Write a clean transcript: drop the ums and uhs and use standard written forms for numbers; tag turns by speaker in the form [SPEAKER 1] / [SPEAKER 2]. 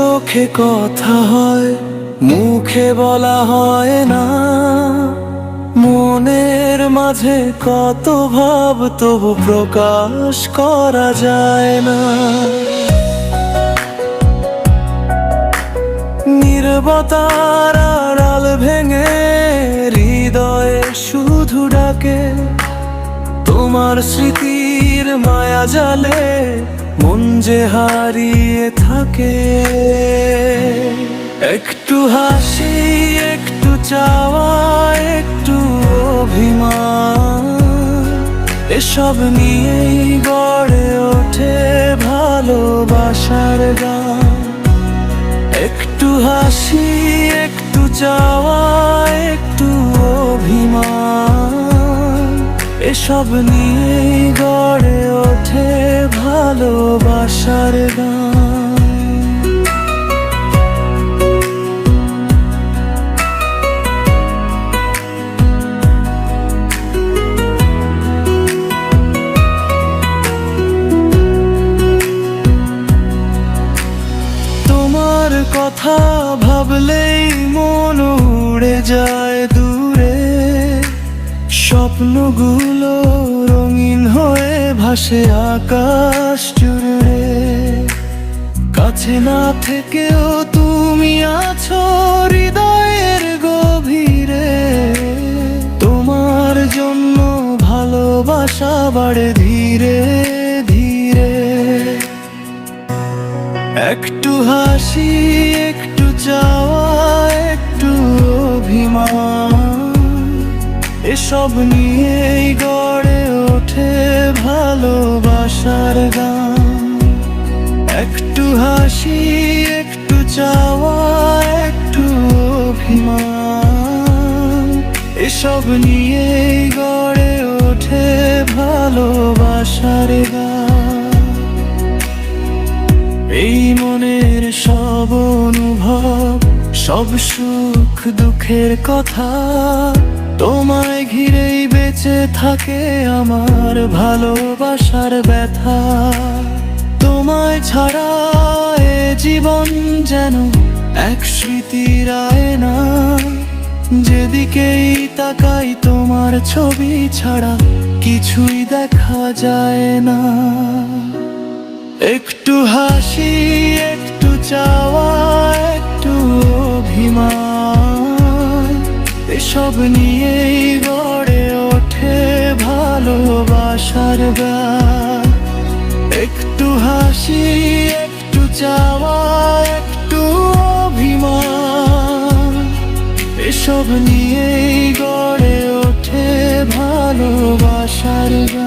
[SPEAKER 1] চোখে কথা হয়, মুখে বলা হয় না। মনের মাঝে কত ভাব, তবু প্রকাশ করা যায় না। নীরবতার আড়াল ভেঙে হৃদয়ে শুধু ডাকে তোমার স্মৃতির মায়া জালে, মন যে হারিয়ে থাকে। একটু হাসি, একটু চাওয়া, একটু অভিমান, এসব নিয়েই গড়ে ওঠে ভালোবাসার গান। একটু হাসি, একটু চাওয়া, একটু অভিমান, এসব নিয়েই গড়ে ওঠে ভালোবাসার গান। তোমার কথা ভাবলেই মন উড়ে যায় দূরে, স্বপ্নগুলো রঙিন হয়ে ভাসে আকাশ জুড়ে। কাছে না থেকেও তুমি আছো হৃদয়ের গভীরে, তোমার জন্য ভালোবাসা বাড়ে ধীরে ধীরে। একটু হাসি, একটু চাওয়া, একটু অভিমান, এসব নিয়েই গড়ে ওঠে ভালোবাসার গান। একটু হাসি, একটু চাওয়া, একটু অভিমান, এসব নিয়েই গড়ে ওঠে ভালোবাসার গান। এই মনের সব অনুভব, সব সুখ দুঃখের কথা, তোমায় ঘিরেই বেঁচে থাকে আমার ভালোবাসার ব্যথা। তোমায় ছাড়া এ জীবন যেন এক স্মৃতির আয়না, যেদিকেই তাকাই তোমার ছবি ছাড়া কিছুই দেখা যায় না। একটু হাসি, একটু চাওয়া, একটু অভিমান, এসব নিয়েই গড়ে ওঠে ভালোবাসার গান। একটু হাসি, একটু চাওয়া, একটু অভিমান, এসব নিয়েই গড়ে ওঠে ভালোবাসার গান।